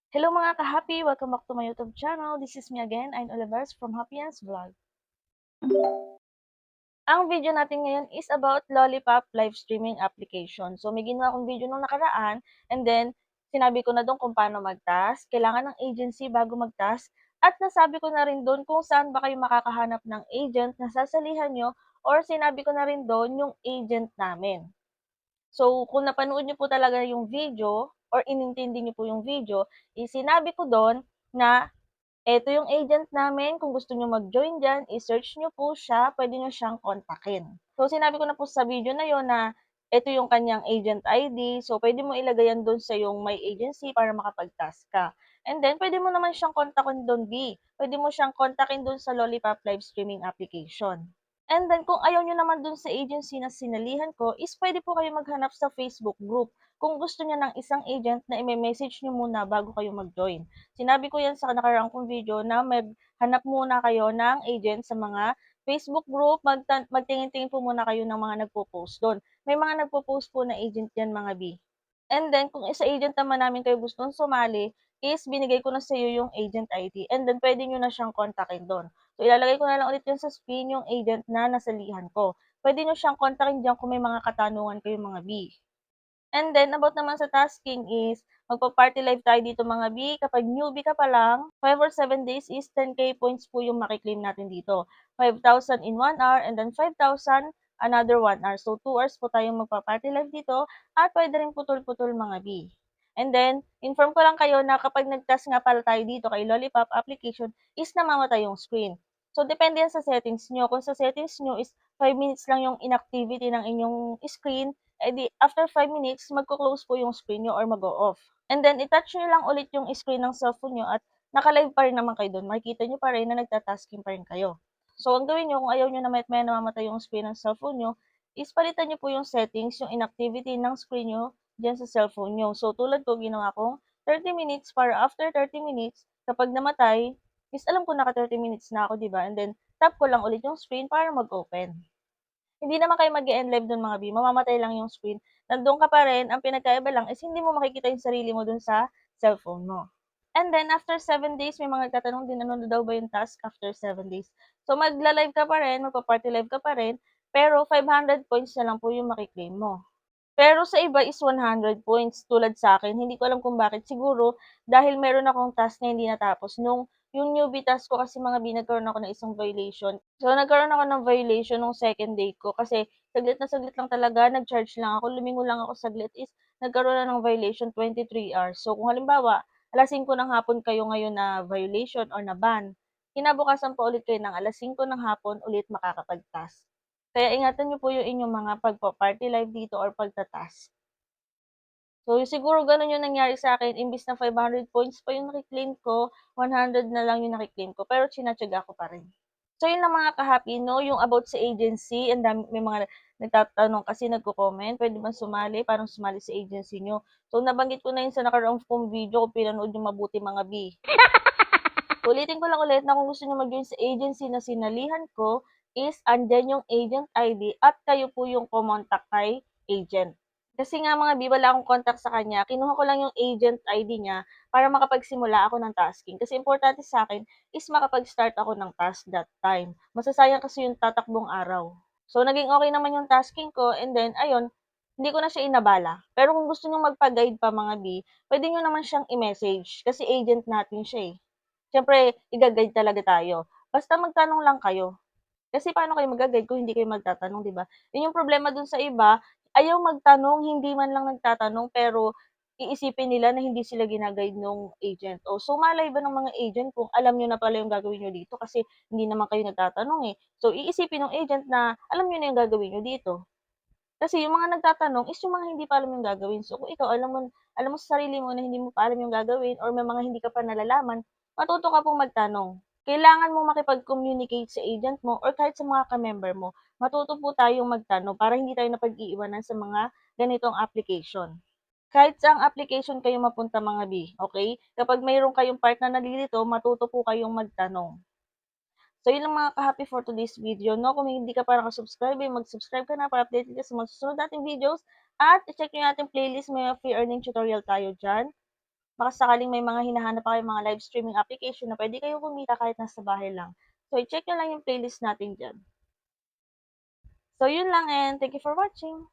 Hello mga ka-happy! Welcome back to my YouTube channel. This is me again, I'm Olivers from Happyance Vlog. Ang video natin ngayon is about Lollipop live streaming application. So may ginawa akong video nung nakaraan and then sinabi ko na doon kung paano mag-task, kailangan ng agency bago mag-task, at nasabi ko na rin doon kung saan ba kayo makakahanap ng agent na sasalihan nyo, or sinabi ko na rin doon yung agent namin. So, kung napanood niyo po talaga yung video or inintindi niyo po yung video, sinabi ko doon na eto yung agent namin, kung gusto niyo mag-join diyan, i-search niyo po siya, puwede niyo siyang kontakin. So, sinabi ko na po sa video na yon na eto yung kanyang agent ID, so puwede mo ilagay yan dun sa yung my agency para makapag-task ka. And then puwede mo naman siyang kontakin dun puwede mo siyang kontakin dun sa Lollipop live streaming application. And then kung ayaw niyo naman dun sa agency na sinalihan ko is puwede po kayong maghanap sa Facebook group, kung gusto niyo ng isang agent na ime-message niyo muna bago kayo mag-join. Sinabi ko 'yan sa nakaraang kong video na maghanap muna kayo ng agent sa mga Facebook group, magtingin-tingin po muna kayo ng mga nagpo-post dun. May mga nagpo-post po na agent diyan mga B. And then kung sa agent naman namin kayo gustong sumali, is binigay ko na sa iyo yung agent ID and then puwede niyo na siyang kontakin do'n. So ilalagay ko na lang ulit yun sa screen yung agent na nasalihan ko. Puwede niyo siyang kontakin diyan kung may mga katanungan kayong mga B. And then about naman sa tasking is magpa-party live tayo dito mga B. Kapag newbie ka pa lang, 5 or 7 days is 10K points po yung maki-claim natin dito. 5,000 in 1 hour and then 5,000 another 1 hour. So 2 hours po tayong magpa-party live dito at puwede rin putol-putol mga B. And then, inform ko lang kayo na kapag nag-task nga pala tayo dito kay Lollipop application is namamatay yung screen. So depende yan sa settings niyo. Kung sa settings niyo is 5 minutes lang yung inactivity ng inyong screen, eh di after 5 minutes magko-close po yung screen niyo or mag-o-off. And then i-touch niyo lang ulit yung screen ng cellphone niyo at naka-live pa rin naman kayo dun, makikita niyo pa rin na nagta-tasking pa rin kayo. So ang gawin niyo kung ayaw niyo na maya't-maya namamatay yung screen ng cellphone niyo, is palitan niyo po yung settings, yung inactivity ng screen niyo diyan sa cellphone niyo. So tulad ko ginawa ko 30 minutes para after 30 minutes kapag namatay is alam ko naka 30 minutes na ako, 'di ba? And then tap ko lang ulit yung screen para mag-open. Hindi naman kayo mag-e-end live dun mga B, mamamatay lang yung screen. Nandun ka pa rin, ang pinagkaiba lang is hindi mo makikita yung sarili mo dun sa cellphone mo. And then after 7 days, may mga nagtatanong din ano na daw ba yung task after 7 days. So magla-live ka pa rin, magpa-party live ka pa rin, pero 500 points na lang po yung maki-claim mo. Pero sa iba is 100 points tulad sa'kin, hindi ko alam kung bakit. Siguro dahil meron akong task na hindi natapos yung newbie task ko kasi mga B, nagkaroon ako ng isang violation. So, nagkaroon ako ng violation nung second day ko kasi saglit na saglit lang talaga, nag-charge lang ako, lumingon lang ako saglit is nagkaroon na ng violation 23 hours. So, kung halimbawa 5:00 ng hapon kayo ngayon na violation or na-ban, kinabukasan pa ulit kayo ng 5:00 ng hapon ulit makakapag-task. Kaya ingatan niyo po yung inyong mga pagpa-party live dito or pagta-task. So, siguro gano'n yung nangyari sa'kin imbes na 500 points pa yung naki-claim ko, 100 na lang yung naki-claim ko, pero tsinatiyaga ko pa rin. So, yun lang mga ka-happy 'no, yung about sa agency, ang dami may mga nagtatanong kasi nagko-comment, puwede bang sumali, paano sumali sa agency niyo? So, nabanggit ko na yun sa nakaraang kong video, kung pinanood niyo mabuti mga B. Ulitin ko lang ulit na kung gusto niyo mag-join sa agency na sinalihan ko is andiyan yung agent ID at kayo po yung kumontak kay agent. Kasi nga mga B, wala akong contact sa kanya, kinuha ko lang yung agent ID niya para makapagsimula ako ng tasking. Kasi importante sa'kin is makapag-start ako ng task that time. Masasayang kasi yung tatakbong araw. So, naging okey naman yung tasking ko and then ayun, hindi ko na siya inabala. Pero kung gusto niyong magpa-guide pa mga B, puwede niyo naman siyang i-message kasi agent natin siya, eh. Siyempre iga-guide talaga tayo, basta magtanong lang kayo. Kasi paano kayo magga-guide kung hindi kayo magtatanong, 'di ba? Yun yung problema dun sa iba, ayaw magtanong, hindi man lang nagtatanong pero iisipin nila na hindi sila gina-guide nung agent. O so malay ba ng mga agent kung alam niyo na pala yung gagawin niyo dito kasi hindi naman kayo nagtatanong, eh. So iisipin nung agent na alam niyo na yung gagawin niyo dito. Kasi yung mga nagtatanong is yung mga hindi pa alam yung gagawin. So kung ikaw alam mo sa sarili mo na hindi mo pa alam yung gagawin or may mga hindi ka pa nalalaman, matuto ka pong magtanong. Kailangan mong makipag-communicate sa agent mo or kahit sa mga ka-member mo. Matuto po tayong magtanong para hindi tayo napag-iiwanan sa mga ganitong application. Kahit saang application kayo mapunta mga B, okay? Kapag mayroon kayong part na nalilito, matuto po kayong magtanong. So yun lang mga ka-happy for today's video 'no, kung hindi ka pa naka-subscribe, eh, mag-subscribe ka na para updated ka sa mga susunod nating videos at i-check niyo yung ating playlist, may mga free earning tutorial tayo diyan. baka sakaling may mga hinahanap pa kayong mga live streaming application na puwede kayong kumita kahit nasa bahay lang. So, i-check niyo lang yung playlist natin diyan. So, yun lang and thank you for watching.